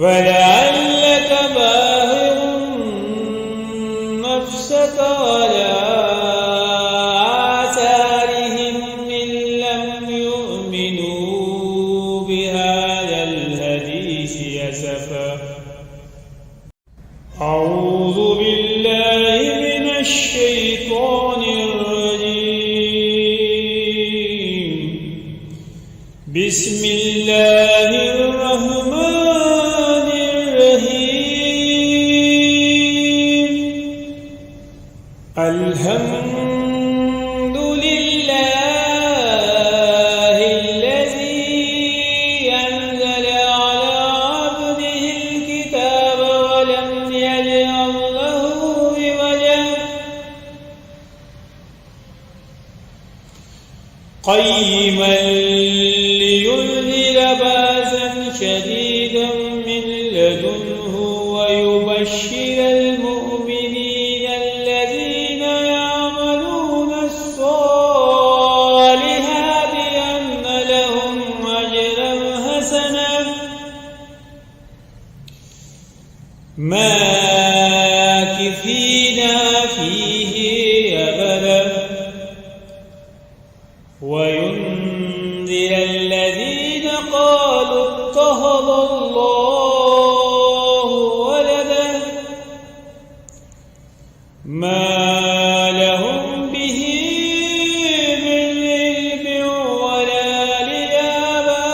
فلعلك باخع نفسك على آثارهم إن لم يؤمنوا بهذا الحديث أسفا. أعوذ بالله من الشيطان الرجيم. بسم الله الرحمن الرحيم. الحمد لله الذي أنزل على عبده الكتاب ولم يجعل له عوجا قيما لينذر بأسا شديدا من لدنه ويبشر المؤمنين الذين يعملون الصالحات أن لهم أجرا حسنا ماكثين فيه أبدا وينذر الذين قالوا اتخذ الله ولدا ما لهم به من علم ولا لآبائهم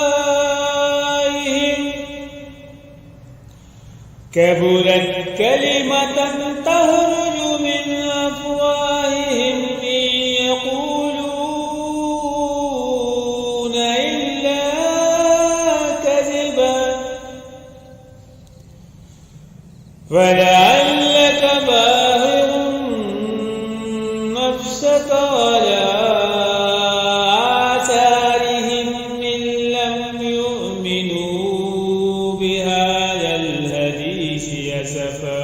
كبرت كلمة تخرج من أفواههم إن يقولون إلا كذبا. فلعلك باخع نفسك على آثارهم إن لم يؤمنوا بهذا الحديث أسفا.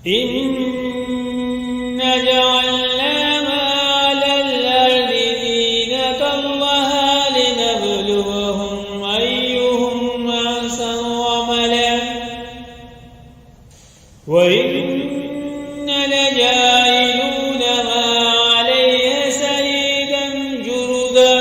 إن جعلنا ما على الأرض زينة لها لنبلوهم أيهم أحسن عملا وإن لجاعلون ما عليها سعيدا جردا.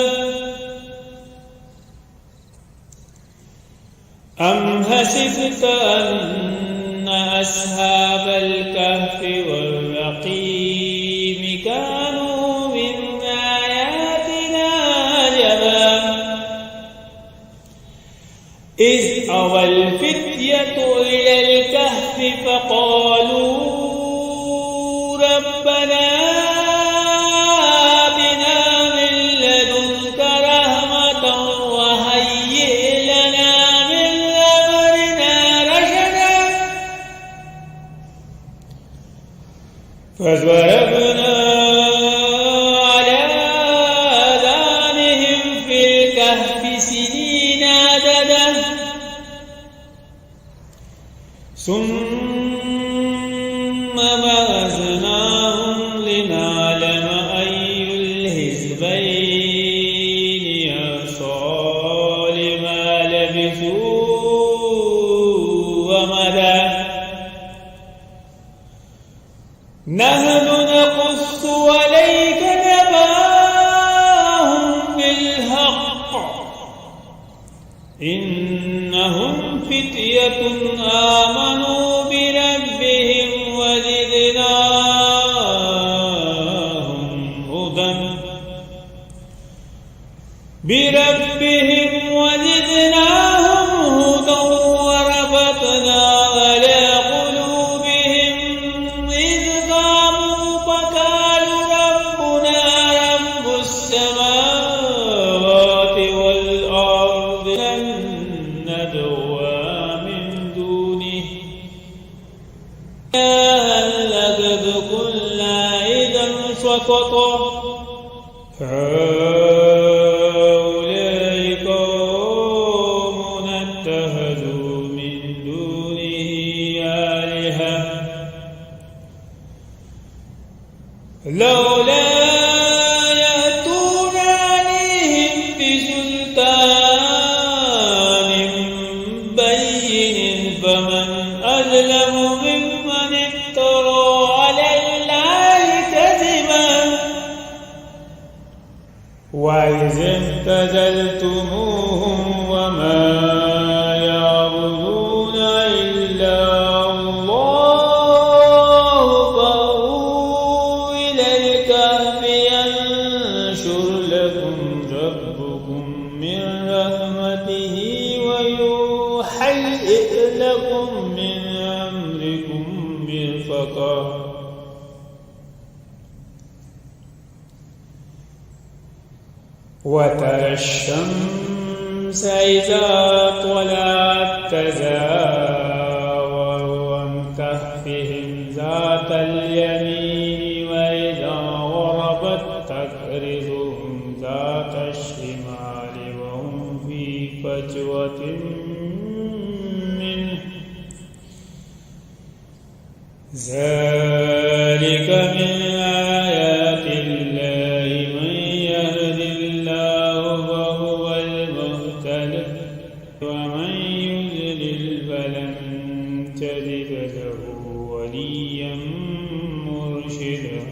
أم حسبت أن أصحاب الكهف والرقيم كانوا من آياتنا عجبا إذ أوى الفتية إلى الكهف فقالوا ربنا آتنا من لدنك رحمة وهيئ لنا من أمرنا رشدا. فضربنا على آذانهم في الكهف سنين عددا ثم بعثناهم لنعلم أي الحزبين أحصى لما لبثوا أمدا. نحن نقص عليك نبأهم بالحق إنهم فتية آمنوا بربهم وزدناهم هدى وربطنا على قلوبهم إذ قاموا فقالوا ربنا رب السماوات والأرض لن ندعو من دونه لقد قلنا إذا شططا. هؤلاء قوم اتخذوا من دونه آلهة لولا يأتون عليهم بسلطان اعتزلتموهم وما يعبدون إلا الله فأووا إلى الكهف ينشر لكم ربكم من رحمته ويهيئ لكم من أمركم مرفقا وترى الشمس إذا طلعت تزاور عن كهفهم ذات اليمين وإذا غربت تقرضهم ذات الشمال وهم في فجوة منه ذلك من آيات الله من يهد الله فهو المهتد ومن يضلل فلن تجد له وليا مرشدا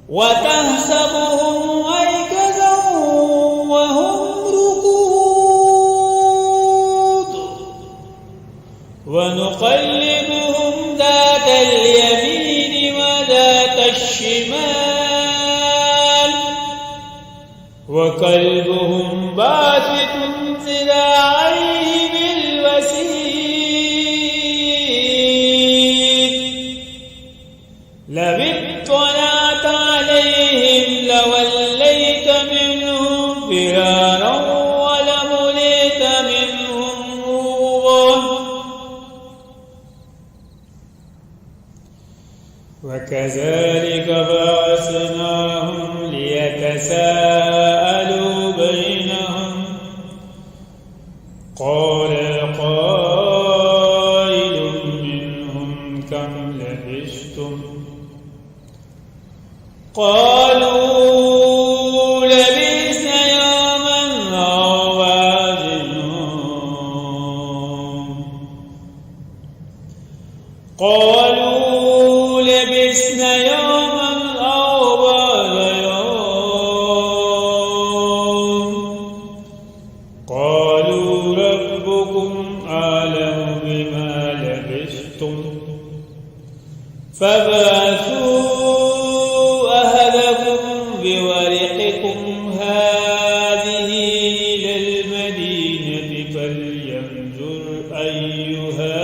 وتحسبهم أيقظا وهم رقود ونقلبهم ذات اليمين وذات الشمال وكلبهم باسط ذراعيه بالوسيد لو اطلعت عليهم لوليت منهم فرارا ولملئت منهم رعبا وكذلك بعثناهم ليتساءلوا بينهم قال قائل منهم كم لبثتم قالوا لبثنا يوما أو بعض يوم قالوا لبثنا يوما أو بعض يوم قالوا ربكم أعلم بما لبثتم فابعثوا أهلكم بورقكم هذه إلى المدينة فلينظر أيها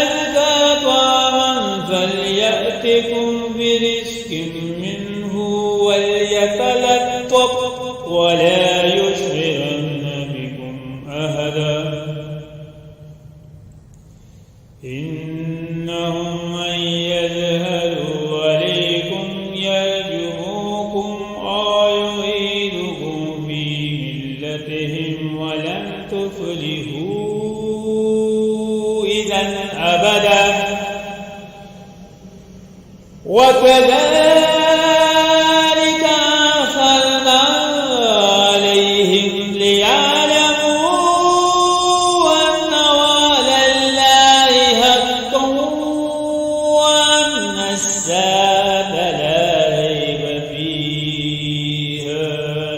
أزكى طعاما فليأتكم برزق منه وليتلطف ولا يشعرن بكم أحدا إنهم من يظهروا عليكم يرجموكم أو يعيدكم في ملتهم ولن تفلحوا إذا أبدا وكذلك أخذنا عليهم ليعلموا أن وعد الله حق وأن الساعة لا ريب فيها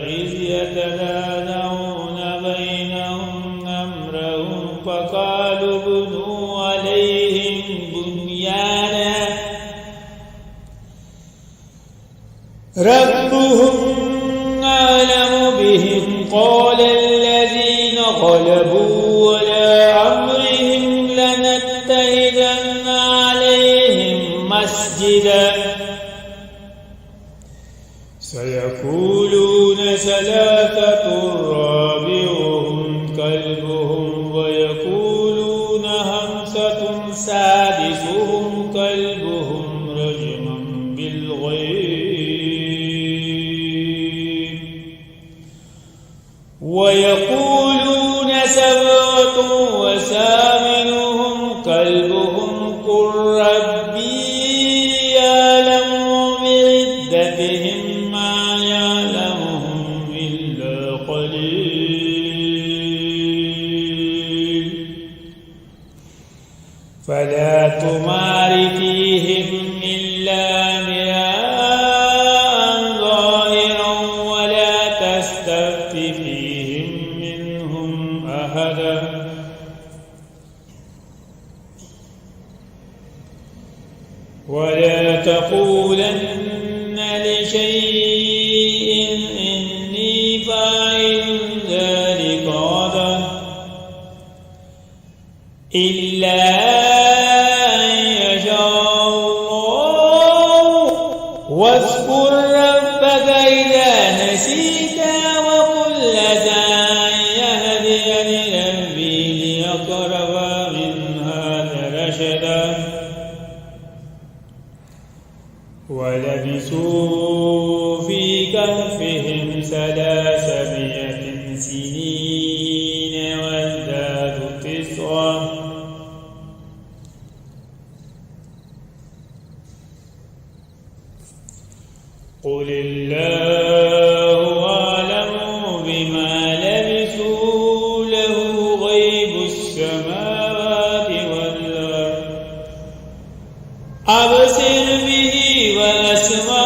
إذ يتنازعون بينهم أمرهم فقالوا ابنوا عليهم بنيانا ربهم أعلم بهم قال الذين غلبوا على أمرهم لنتخذن عليهم مسجدا سيقولون ثلاثة رابعهم كلبهم ويقولون خمسة سادسهم كلبهم رجما بالغيب ويقولون سبعة وثامنهم كلبهم قل ربي يعلم بعدتهم ما يعلمهم إلا قليل إلا مراء ظاهرا ولا تستفت فيهم منهم أحدا ولا تقولن لشيء إني فاعل ذلك غدا إلا أن يشاء الله واذكر ربك إذا نسيت وقل عسى أن يهديني ربي لأقرب من هذا رشدا ولبثوا في كهفهم 300 سنين وازدادوا 9 قل الله أعلم بما لبثوا له غيب السماوات والأرض أبصر به وأسمع